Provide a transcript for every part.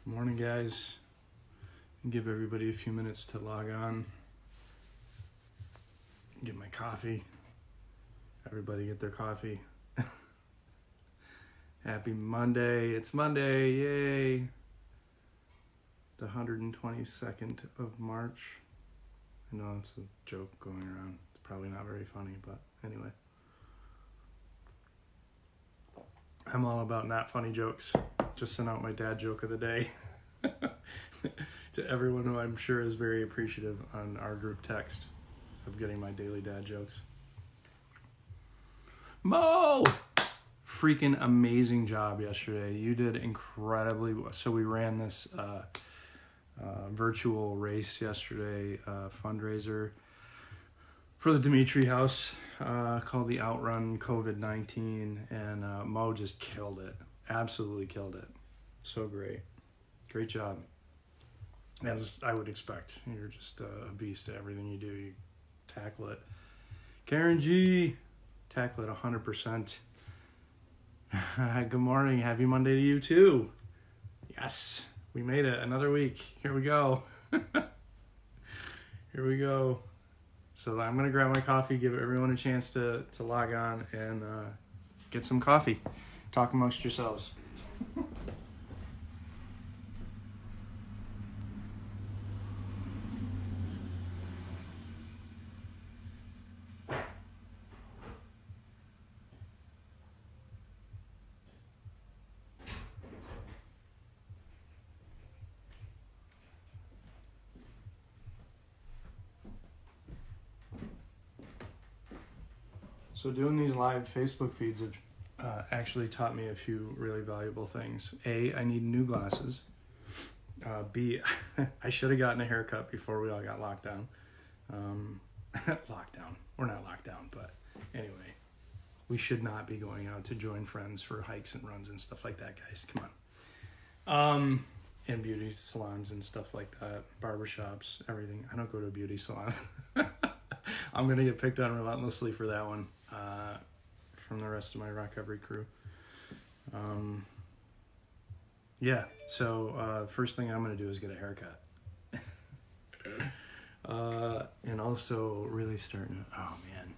Morning, guys. Give everybody a few minutes to log on. Get my coffee. Everybody get their coffee. Happy Monday. It's Monday. Yay. The 122nd of March. I know it's a joke going around. It's probably not very funny, but anyway. I'm all about not funny jokes. Just sent out my dad joke of the day to everyone who I'm sure is very appreciative on our group text of getting my daily dad jokes. Mo! Freaking amazing job yesterday. You did incredibly well. So we ran this virtual race yesterday, fundraiser for the Dimitri House called the Outrun COVID-19, and Mo just killed it. Absolutely killed it. So great. Great job. As I would expect. You're just a beast at everything you do. You tackle it. Karen G. Tackle it 100%. Good morning. Happy Monday to you too. Yes. We made it. Another week. Here we go. Here we go. So I'm going to grab my coffee, give everyone a chance to log on and get some coffee. Talk amongst yourselves. So doing these live Facebook feeds have actually taught me a few really valuable things. A, I need new glasses. B, I should have gotten a haircut before we all got locked down. Lockdown. We're not locked down, but anyway. We should not be going out to join friends for hikes and runs and stuff like that, guys. Come on. And beauty salons and stuff like that. Barbershops, everything. I don't go to a beauty salon. I'm going to get picked on relentlessly for that one from the rest of my ROCovery crew. Yeah, so first thing I'm going to do is get a haircut. And also really starting to, oh man.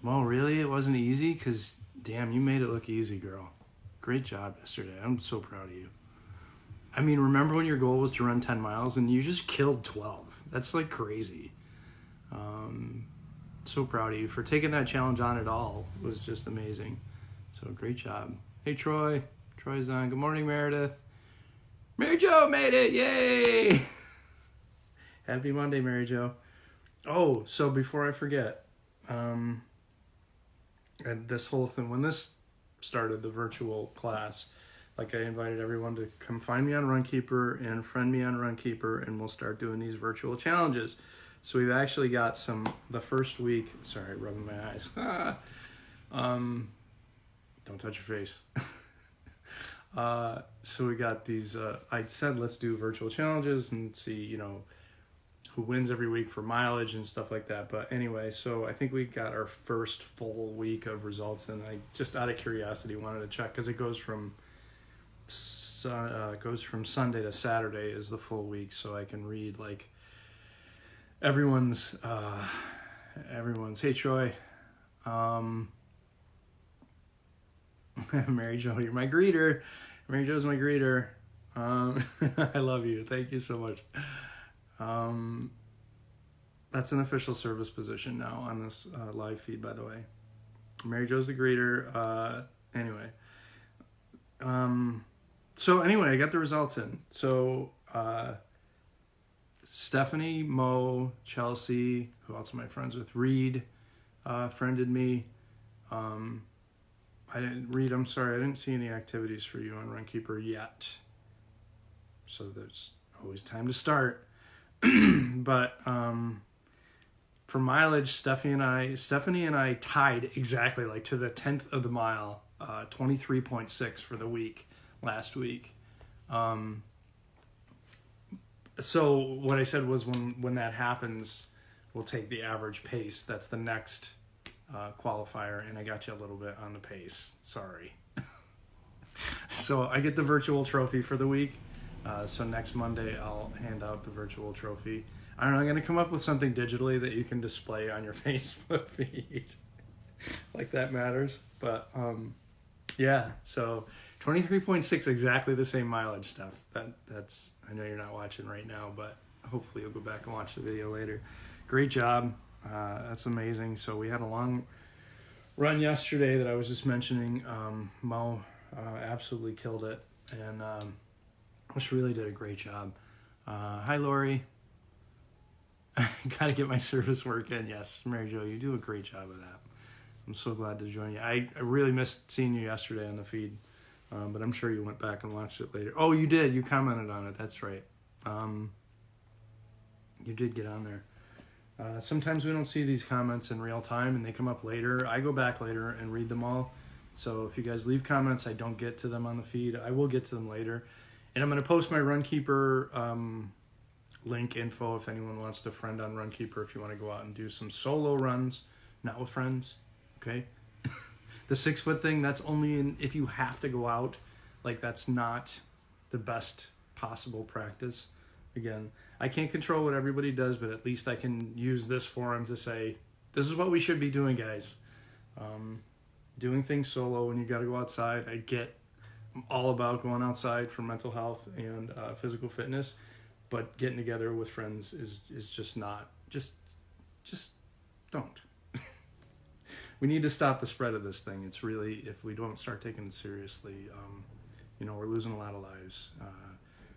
Well, really? It wasn't easy? Because, damn, you made it look easy, girl. Great job yesterday. I'm so proud of you. I mean, remember when your goal was to run 10 miles and you just killed 12? That's like crazy. So proud of you for taking that challenge on at all. It was just amazing. So great job. Hey, Troy. Troy's on. Good morning, Meredith. Mary Jo made it. Yay. Happy Monday, Mary Jo. Oh, so before I forget, and this whole thing, when this started, the virtual class, like I invited everyone to come find me on RunKeeper and friend me on RunKeeper, and we'll start doing these virtual challenges. So we've actually got the first week, sorry, rubbing my eyes. Don't touch your face. So we got these, I said, let's do virtual challenges and see, who wins every week for mileage and stuff like that. But anyway, so I think we got our first full week of results, and I just out of curiosity wanted to check because it goes from Sunday to Saturday is the full week, so I can read like everyone's hey Troy, Mary Jo, you're my greeter. Mary Jo's my greeter. I love you. Thank you so much. That's an official service position now on this live feed, by the way. Mary Jo's the greeter. Anyway. So anyway, I got the results in. So Stephanie, Mo, Chelsea, who else am I friends with? Reed friended me. I'm sorry, I didn't see any activities for you on RunKeeper yet. So there's always time to start. But for mileage, Stephanie and I tied exactly like to the 10th of the mile, 23.6 for the week last week. So what I said was when that happens, we'll take the average pace. That's the next qualifier, and I got you a little bit on the pace. Sorry. So I get the virtual trophy for the week. So next Monday I'll hand out the virtual trophy. I don't know, I'm going to come up with something digitally that you can display on your Facebook feed. Like that matters. But yeah, so 23.6, exactly the same mileage stuff. That's, I know you're not watching right now, but hopefully you'll go back and watch the video later. Great job. That's amazing. So we had a long run yesterday that I was just mentioning. Mo absolutely killed it, and just really did a great job. Hi, Lori. Gotta get my service work in. Yes, Mary Jo, you do a great job of that. I'm so glad to join you. I really missed seeing you yesterday on the feed, but I'm sure you went back and watched it later. Oh, you did. You commented on it. That's right. You did get on there. Sometimes we don't see these comments in real time, and they come up later. I go back later and read them all. So if you guys leave comments, I don't get to them on the feed. I will get to them later. And I'm going to post my RunKeeper link info if anyone wants to friend on RunKeeper, if you want to go out and do some solo runs, not with friends, okay? The 6 foot thing, that's only if you have to go out. Like, that's not the best possible practice. Again, I can't control what everybody does, but at least I can use this forum to say, this is what we should be doing, guys. Doing things solo when you got to go outside. I'm all about going outside for mental health and physical fitness, but getting together with friends is just not. Just don't. We need to stop the spread of this thing. It's really, if we don't start taking it seriously, we're losing a lot of lives.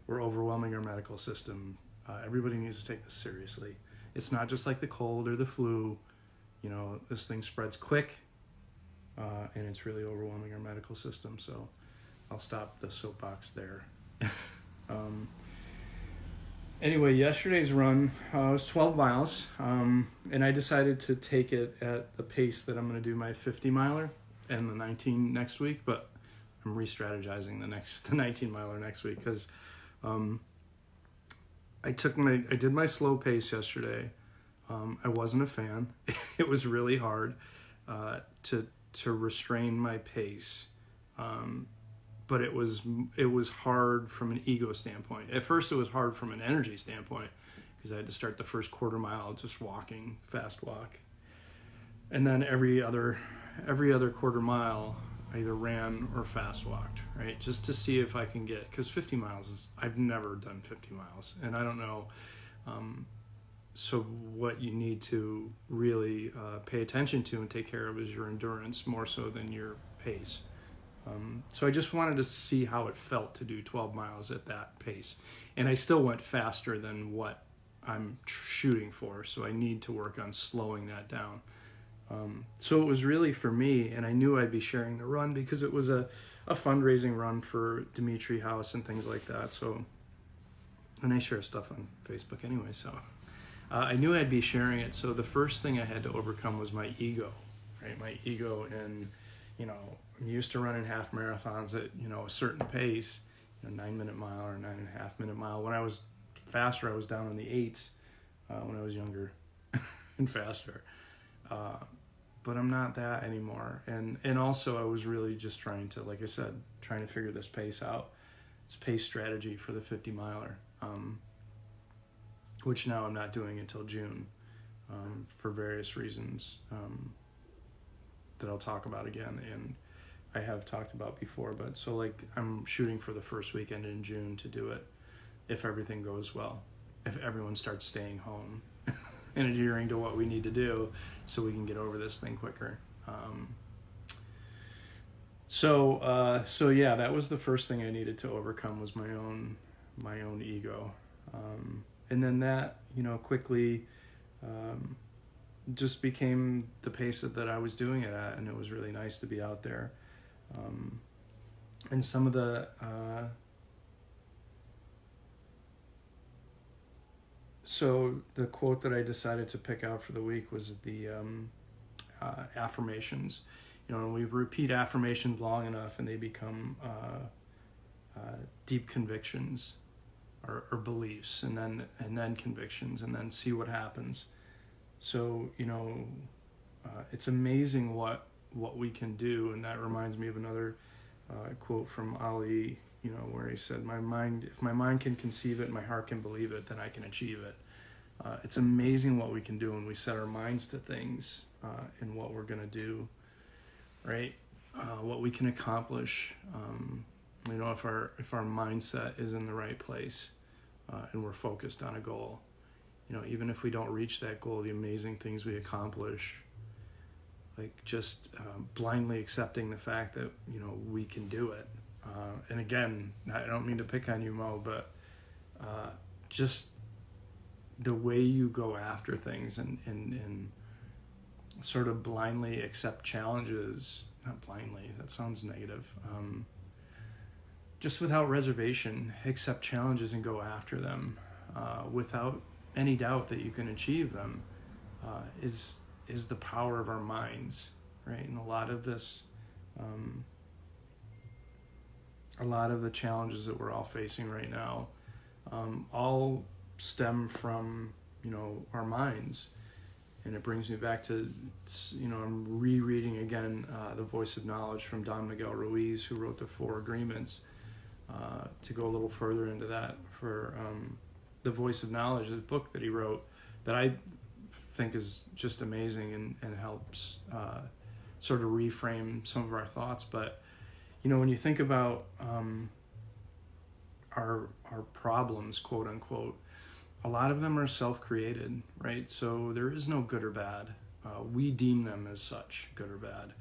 We're overwhelming our medical system. Everybody needs to take this seriously. It's not just like the cold or the flu. This thing spreads quick, and it's really overwhelming our medical system. So I'll stop the soapbox there. Anyway, yesterday's run was 12 miles, and I decided to take it at the pace that I'm going to do my 50 miler and the 19 next week, but I'm re-strategizing the 19 miler next week because I did my slow pace yesterday. I wasn't a fan. It was really hard to restrain my pace. But it was hard from an ego standpoint. At first it was hard from an energy standpoint because I had to start the first quarter mile just walking, fast walk. And then every other quarter mile I either ran or fast walked, right? Just to see if I can get, because 50 miles I've never done 50 miles and I don't know. So what you need to really pay attention to and take care of is your endurance more so than your pace. So I just wanted to see how it felt to do 12 miles at that pace. And I still went faster than what I'm shooting for, so I need to work on slowing that down. So it was really for me, and I knew I'd be sharing the run because it was a fundraising run for Dimitri House and things like that. So, and I share stuff on Facebook anyway, so I knew I'd be sharing it. So the first thing I had to overcome was my ego, right? My ego and, I'm used to running half marathons at, a certain pace, 9-minute mile or 9.5-minute mile. When I was faster, I was down in the 8s when I was younger and faster. But I'm not that anymore. And also I was really just trying to, like I said, trying to figure this pace out, this pace strategy for the 50 miler, which now I'm not doing until June for various reasons that I'll talk about again. And I have talked about before, but so like I'm shooting for the first weekend in June to do it if everything goes well, if everyone starts staying home and adhering to what we need to do so we can get over this thing quicker. So yeah, that was the first thing I needed to overcome was my own ego. And then that, quickly just became the pace that I was doing it at, and it was really nice to be out there. And some of the so the quote that I decided to pick out for the week was the affirmations. We repeat affirmations long enough and they become deep convictions or beliefs, and then convictions, and then see what happens. So it's amazing what we can do, and that reminds me of another quote from Ali, where he said, if my mind can conceive it, my heart can believe it, then I can achieve it. It's amazing what we can do when we set our minds to things and what we're going to do, right? What we can accomplish. If our mindset is in the right place and we're focused on a goal, even if we don't reach that goal, the amazing things we accomplish, like just blindly accepting the fact that, we can do it. And again, I don't mean to pick on you, Mo, but just the way you go after things and sort of blindly accept challenges, not blindly, that sounds negative, just without reservation, accept challenges and go after them without any doubt that you can achieve them is the power of our minds, right? And a lot of the challenges that we're all facing right now all stem from, our minds. And it brings me back to, I'm rereading again The Voice of Knowledge from Don Miguel Ruiz, who wrote the 4 Agreements, to go a little further into that for The Voice of Knowledge, the book that he wrote that I think is just amazing and helps sort of reframe some of our thoughts. But, when you think about our problems, quote unquote, a lot of them are self-created, right? So there is no good or bad. We deem them as such, good or bad.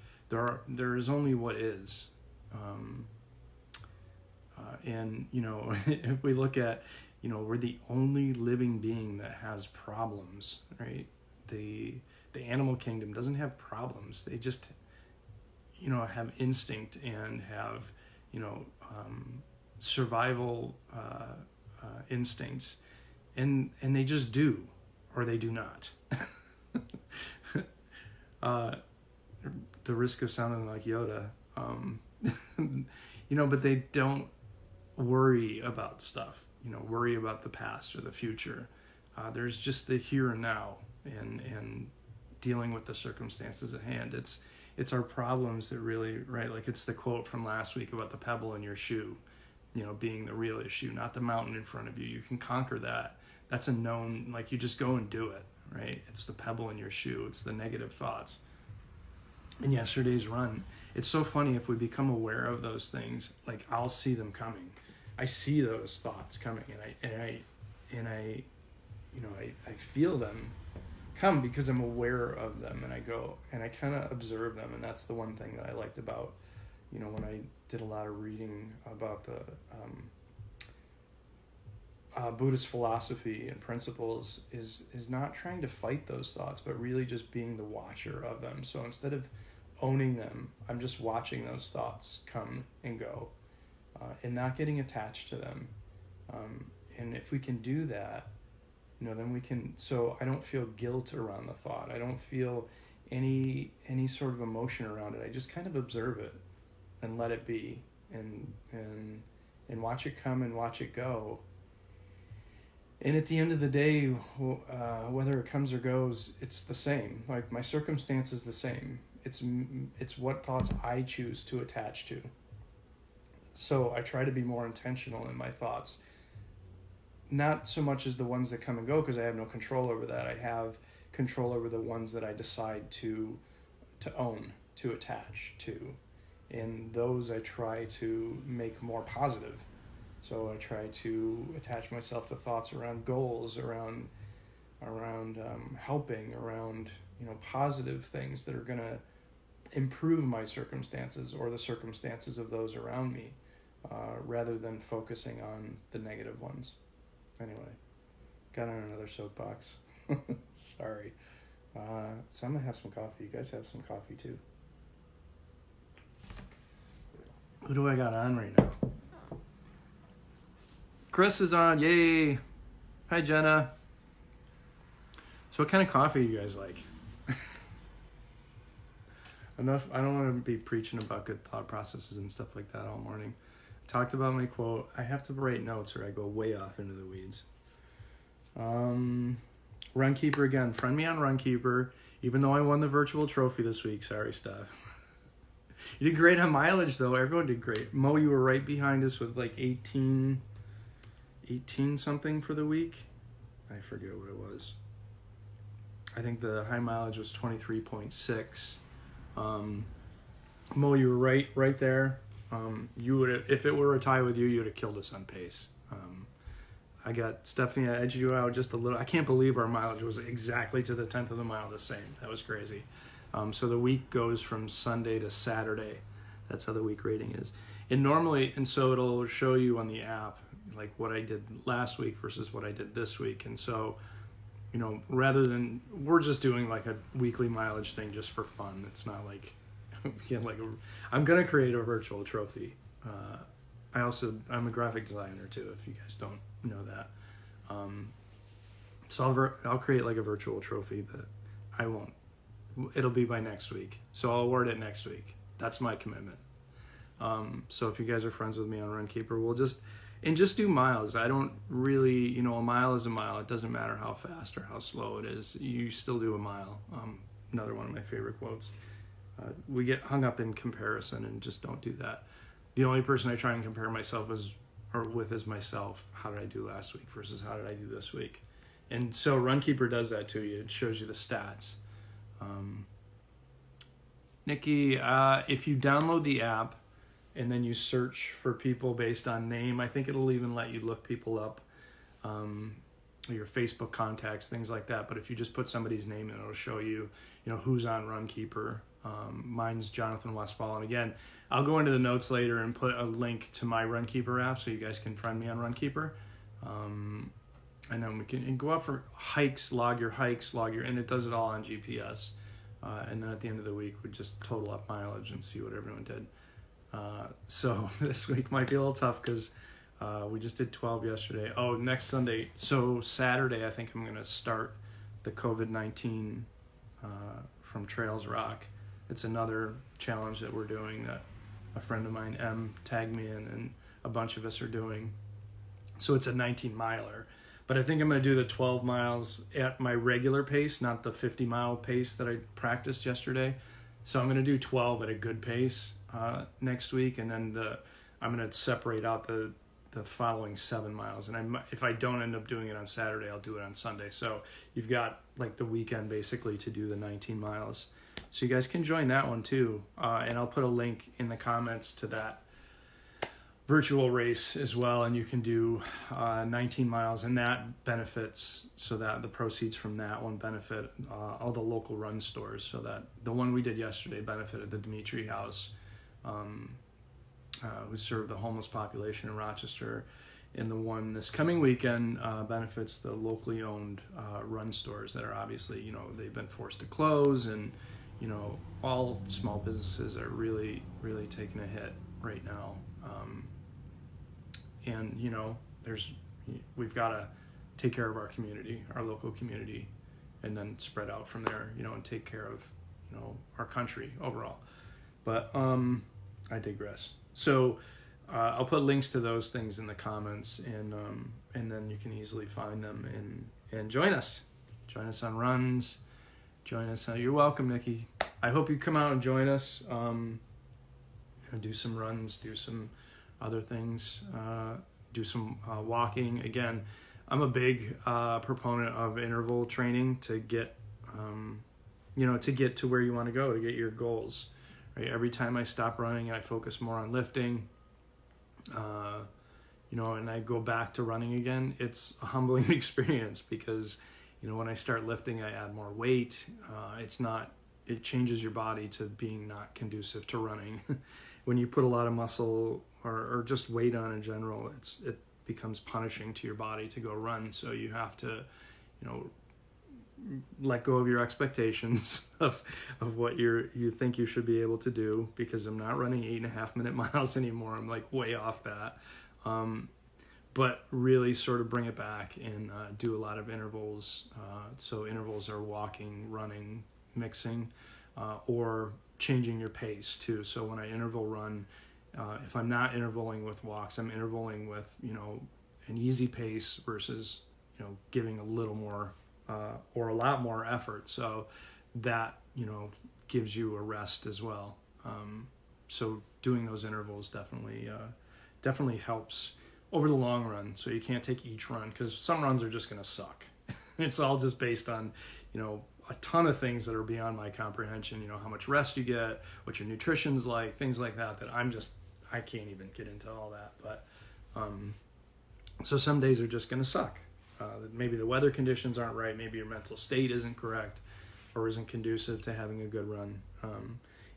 There is only what is. And, if we look at, we're the only living being that has problems, right? The animal kingdom doesn't have problems. They just, have instinct and have, survival instincts. And they just do, or they do not. The risk of sounding like Yoda, but they don't worry about stuff, worry about the past or the future. There's just the here and now and dealing with the circumstances at hand. It's our problems that really, right? Like it's the quote from last week about the pebble in your shoe, being the real issue, not the mountain in front of you. You can conquer that. That's a known, like you just go and do it, right? It's the pebble in your shoe. It's the negative thoughts. In yesterday's run, it's so funny if we become aware of those things, like I'll see them coming. I see those thoughts coming and I feel them come because I'm aware of them, and I go and I kind of observe them. And that's the one thing that I liked about, when I did a lot of reading about the Buddhist philosophy and principles is not trying to fight those thoughts, but really just being the watcher of them. So instead of owning them, I'm just watching those thoughts come and go, and not getting attached to them. And if we can do that, then we can, so I don't feel guilt around the thought. I don't feel any sort of emotion around it. I just kind of observe it and let it be and watch it come and watch it go. And at the end of the day, whether it comes or goes, it's the same. Like my circumstance is the same. It's what thoughts I choose to attach to. So I try to be more intentional in my thoughts. Not so much as the ones that come and go, because I have no control over that. I have control over the ones that I decide to own, to attach to. And those I try to make more positive. So I try to attach myself to thoughts around goals, around helping, around positive things that are going to improve my circumstances or the circumstances of those around me, rather than focusing on the negative ones. Anyway, got on another soapbox. Sorry. So I'm gonna have some coffee. You guys have some coffee too. Who do I got on right now? Chris is on. Yay. Hi, Jenna. So what kind of coffee do you guys like? Enough. I don't want to be preaching about good thought processes and stuff like that all morning. I talked about my quote. I have to write notes or I go way off into the weeds. RunKeeper again. Friend me on RunKeeper. Even though I won the virtual trophy this week. Sorry, Steph. You did great on mileage, though. Everyone did great. Mo, you were right behind us with like 18 something for the week. I forget what it was. I think the high mileage was 23.6. Mo, you were right there. You would, if it were a tie with you, you would have killed us on pace. I got Stephanie, I edged you out just a little. I can't believe our mileage was exactly to the 10th of the mile the same. That was crazy. So the week goes from Sunday to Saturday. That's how the week rating is. And so it'll show you on the app like what I did last week versus what I did this week. And so, rather than, we're just doing like a weekly mileage thing just for fun. It's not like, I'm going to create a virtual trophy. I'm a graphic designer too, if you guys don't know that. So I'll create like a virtual trophy that it'll be by next week. So I'll award it next week. That's my commitment. So if you guys are friends with me on RunKeeper, we'll just do miles. I don't really, a mile is a mile. It doesn't matter how fast or how slow it is. You still do a mile. Another one of my favorite quotes. We get hung up in comparison and just don't do that. The only person I try and compare myself with is myself. How did I do last week versus how did I do this week? And so RunKeeper does that to you. It shows you the stats. Nikki, if you download the app and then you search for people based on name, I think it'll even let you look people up, your Facebook contacts, things like that. But if you just put somebody's name in, it'll show you, who's on RunKeeper. Mine's Jonathan Westfall. And again, I'll go into the notes later and put a link to my RunKeeper app so you guys can friend me on RunKeeper. And then we can go out for hikes, log your, and it does it all on GPS. And then at the end of the week, we just total up mileage and see what everyone did. So this week might be a little tough because we just did 12 yesterday. Oh, next Sunday. So Saturday, I think I'm going to start the COVID-19 from Trails Rock. It's another challenge that we're doing that a friend of mine, M, tagged me in, and a bunch of us are doing. So it's a 19-miler. But I think I'm going to do the 12 miles at my regular pace, not the 50-mile pace that I practiced yesterday. So I'm going to do 12 at a good pace next week, and then I'm going to separate out the following 7 miles. And if I don't end up doing it on Saturday, I'll do it on Sunday. So you've got like the weekend basically to do the 19 miles. So you guys can join that one too. And I'll put a link in the comments to that virtual race as well, and you can do 19 miles, and that benefits, so that the proceeds from that one benefit all the local run stores. So that the one we did yesterday benefited the Dimitri House, who served the homeless population in Rochester, and the one this coming weekend benefits the locally owned run stores that are obviously, they've been forced to close, and all small businesses are really, really taking a hit right now. And we've got to take care of our community, our local community, and then spread out from there, and take care of, our country overall. But I digress. So I'll put links to those things in the comments, and then you can easily find them and join us. Join us on runs. Join us. You're welcome, Nikki. I hope you come out and join us. Do some runs, do some other things, do some walking. Again, I'm a big proponent of interval training to get, to get to where you want to go, to get your goals. Right? Every time I stop running, I focus more on lifting. And I go back to running again. It's a humbling experience because, when I start lifting, I add more weight. It changes your body to being not conducive to running. When you put a lot of muscle or just weight on in general, it becomes punishing to your body to go run. So you have to, let go of your expectations of what you think you should be able to do, because I'm not running 8.5-minute miles anymore. I'm like way off that. But really sort of bring it back and do a lot of intervals. So intervals are walking, running, mixing, or changing your pace too. So when I interval run, if I'm not intervaling with walks, I'm intervaling with, an easy pace versus, giving a little more or a lot more effort. So that, gives you a rest as well. So doing those intervals definitely helps over the long run. So you can't take each run, because some runs are just going to suck. It's all just based on, a ton of things that are beyond my comprehension. How much rest you get, what your nutrition's like, things like that I can't even get into all that. But so some days are just going to suck. Maybe the weather conditions aren't right. Maybe your mental state isn't correct or isn't conducive to having a good run.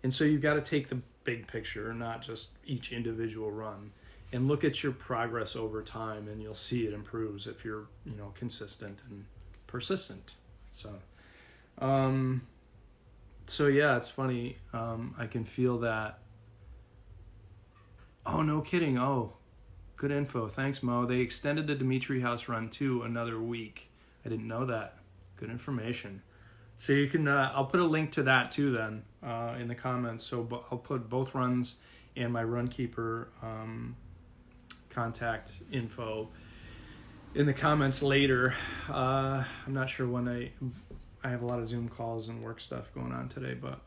And so you've got to take the big picture, not just each individual run, and look at your progress over time, and you'll see it improves if you're, consistent and persistent. So yeah, it's funny. I can feel that. Oh, no kidding. Oh, good info. Thanks, Mo. They extended the Dimitri House run to another week. I didn't know that. Good information. So you can, I'll put a link to that too then in the comments. So I'll put both runs and my RunKeeper contact info in the comments later. I'm not sure when I have a lot of Zoom calls and work stuff going on today, but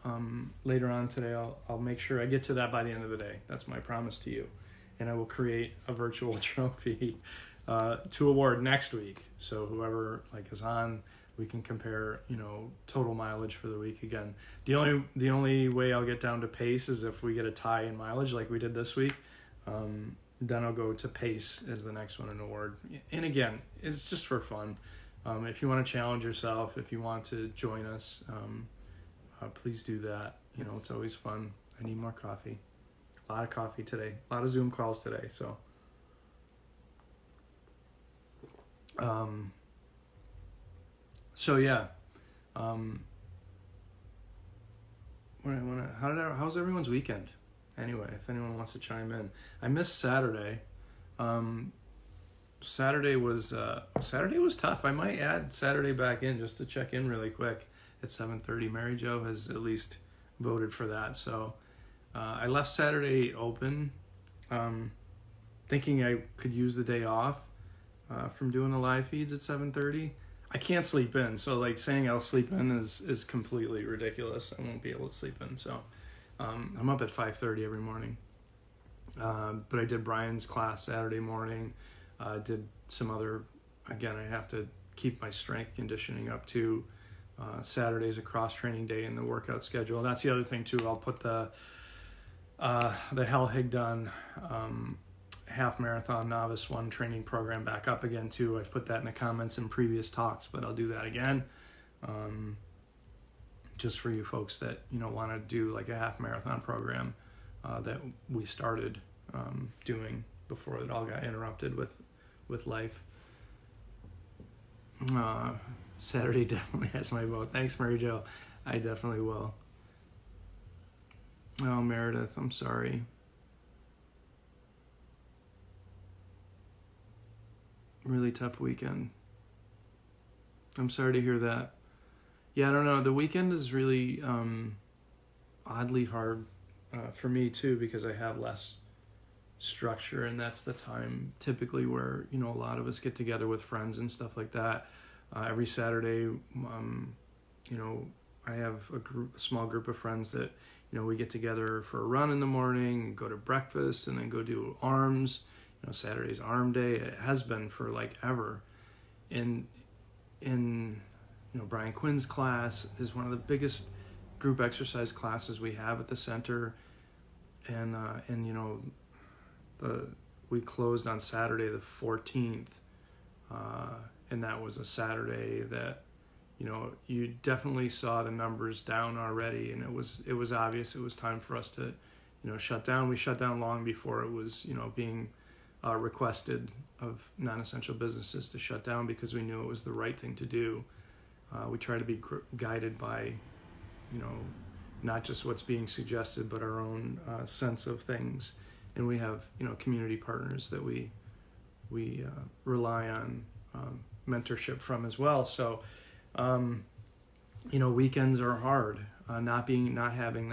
later on today I'll make sure I get to that by the end of the day. That's my promise to you. And I will create a virtual trophy to award next week. So whoever is on, we can compare, total mileage for the week again. The only way I'll get down to pace is if we get a tie in mileage like we did this week. Then I'll go to pace as the next one, an award. And again, it's just for fun. If you want to challenge yourself, if you want to join us, please do that. It's always fun. I need more coffee. A lot of coffee today. A lot of Zoom calls today. So, yeah. How's everyone's weekend? Anyway, if anyone wants to chime in. I missed Saturday. Saturday was tough. I might add Saturday back in just to check in really quick at 7:30. Mary Jo has at least voted for that. So I left Saturday open, thinking I could use the day off from doing the live feeds at 7:30. I can't sleep in, so saying I'll sleep in is completely ridiculous. I won't be able to sleep in. So I'm up at 5:30 every morning. But I did Brian's class Saturday morning. Did some other, again, I have to keep my strength conditioning up too. Saturday's a cross training day in the workout schedule. That's the other thing too. I'll put the Hal Higdon half marathon novice 1 training program back up again too. I've put that in the comments in previous talks, but I'll do that again. Just for you folks that want to do a half marathon program that we started doing before it all got interrupted with life. Saturday definitely has my vote. Thanks, Mary Jo. I definitely will. Oh, Meredith, I'm sorry. Really tough weekend. I'm sorry to hear that. Yeah, I don't know. The weekend is really oddly hard for me too, because I have less structure, and that's the time typically where a lot of us get together with friends and stuff like that. Every Saturday, I have a small group of friends that we get together for a run in the morning, go to breakfast, and then go do arms. Saturday's arm day. It has been for ever. And in Brian Quinn's class is one of the biggest group exercise classes we have at the center, and we closed on Saturday the 14th, and that was a Saturday that you definitely saw the numbers down already, and it was obvious it was time for us to shut down. We shut down long before it was being requested of non-essential businesses to shut down, because we knew it was the right thing to do. We try to be guided by not just what's being suggested, but our own sense of things. And we have community partners that we rely on mentorship from as well. So weekends are hard. Not having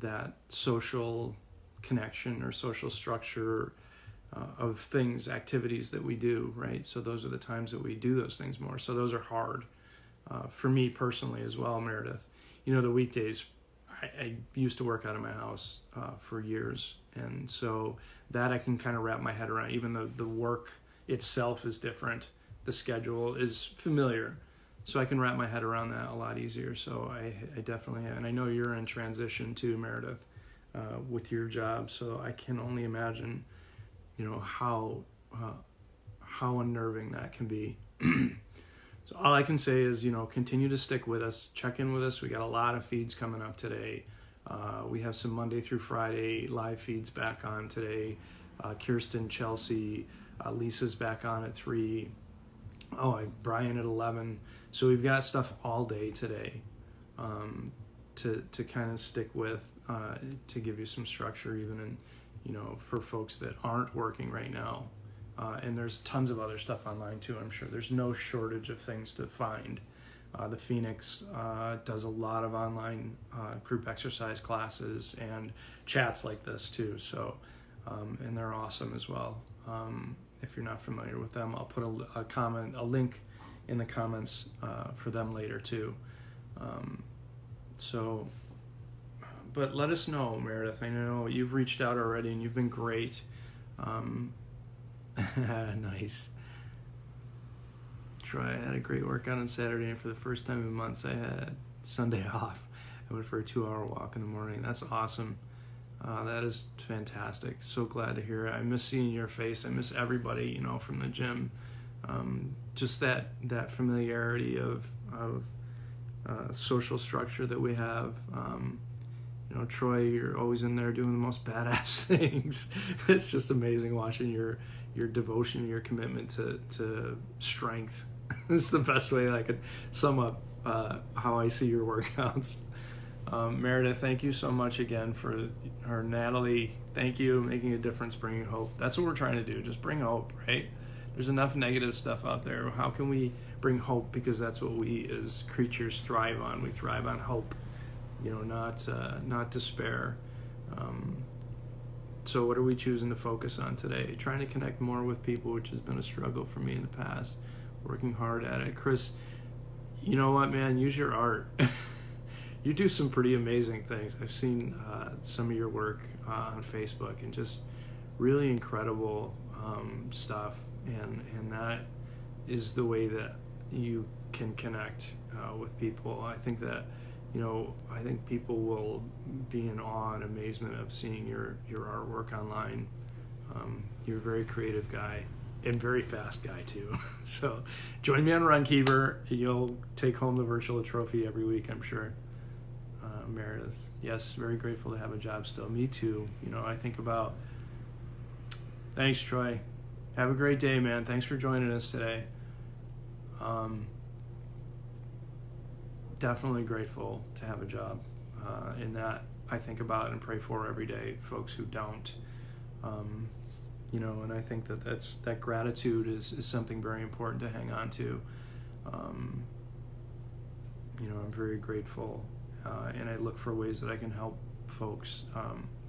that social connection or social structure of things, activities that we do, right? So those are the times that we do those things more. So those are hard for me personally as well, Meredith. The weekdays, I used to work out of my house for years, and so that I can kind of wrap my head around. Even though the work itself is different, the schedule is familiar, so I can wrap my head around that a lot easier. So I definitely have, and I know you're in transition too, Meredith, with your job. So I can only imagine, how unnerving that can be. So all I can say is, continue to stick with us, check in with us. We got a lot of feeds coming up today. We have some Monday through Friday live feeds back on today. Kirsten, Chelsea, Lisa's back on at 3. Brian at 11. So we've got stuff all day today to kind of stick with, to give you some structure, even in, for folks that aren't working right now. And there's tons of other stuff online too, I'm sure. There's no shortage of things to find. The Phoenix does a lot of online group exercise classes and chats like this too. So, and they're awesome as well. If you're not familiar with them, I'll put a link in the comments for them later too. But let us know, Meredith. I know you've reached out already and you've been great. Nice. I had a great workout on Saturday, and for the first time in months I had Sunday off. I went for a 2-hour walk in the morning. That's awesome. That is fantastic. So glad to hear it. I miss seeing your face. I miss everybody, from the gym. Just that familiarity of social structure that we have. Troy, you're always in there doing the most badass things. It's just amazing watching your devotion, your commitment to strength. It's the best way I could sum up how I see your workouts. Meredith, thank you so much again for her. Natalie, thank you, making a difference, bringing hope. That's what we're trying to do, just bring hope, right? There's enough negative stuff out there. How can we bring hope? Because that's what we as creatures thrive on. We thrive on hope, not despair. So what are we choosing to focus on today? Trying to connect more with people, which has been a struggle for me in the past. Working hard at it. Chris, you know what, man? Use your art. You do some pretty amazing things. I've seen some of your work on Facebook, and just really incredible stuff. And that is the way that you can connect with people. I think that I think people will be in awe and amazement of seeing your artwork online. You're a very creative guy and very fast guy too. So join me on RunKeeper. You'll take home the virtual trophy every week, I'm sure. Meredith, yes, very grateful to have a job still. Me too. I think about, thanks, Troy. Have a great day, man. Thanks for joining us today. Definitely grateful to have a job, and that I think about and pray for every day. Folks who don't, and I think that gratitude is something very important to hang on to. I'm very grateful, and I look for ways that I can help folks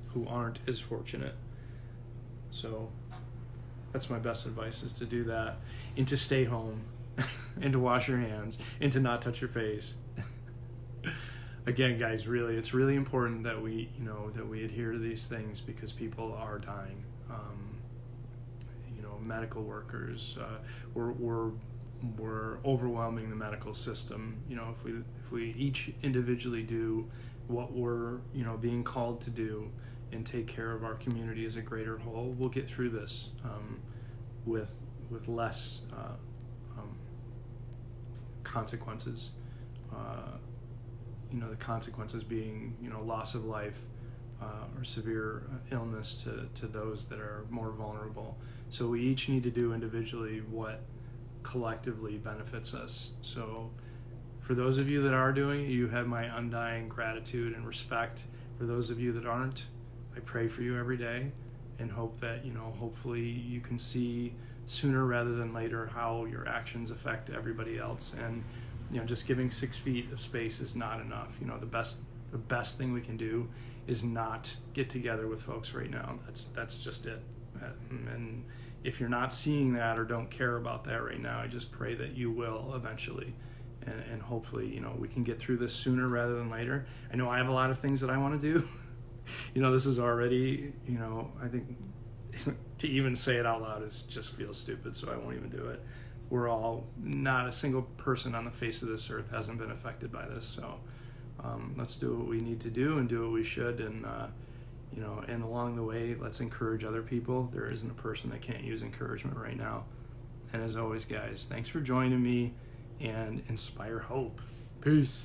who aren't as fortunate. So that's my best advice, is to do that, and to stay home, and to wash your hands, and to not touch your face. Again, guys, really, it's really important that we adhere to these things, because people are dying. Medical workers, we're overwhelming the medical system. If we each individually do what we're being called to do, and take care of our community as a greater whole, we'll get through this with less consequences. The consequences being, loss of life or severe illness to those that are more vulnerable. So we each need to do individually what collectively benefits us. So for those of you that are doing it, you have my undying gratitude and respect. For those of you that aren't, I pray for you every day, and hope that, hopefully you can see sooner rather than later how your actions affect everybody else. And just giving 6 feet of space is not enough. The best thing we can do is not get together with folks right now. That's just it. And if you're not seeing that or don't care about that right now, I just pray that you will eventually. and hopefully, you know, we can get through this sooner rather than later. I know I have a lot of things that I want to do. You know, this is already, you know, I think to even say it out loud just feels stupid, so I won't even do it. We're all, not a single person on the face of this earth hasn't been affected by this, so let's do what we need to do and do what we should, and you know, and along the way, let's encourage other people. There isn't a person that can't use encouragement right now. And as always, guys, thanks for joining me, and inspire hope. Peace.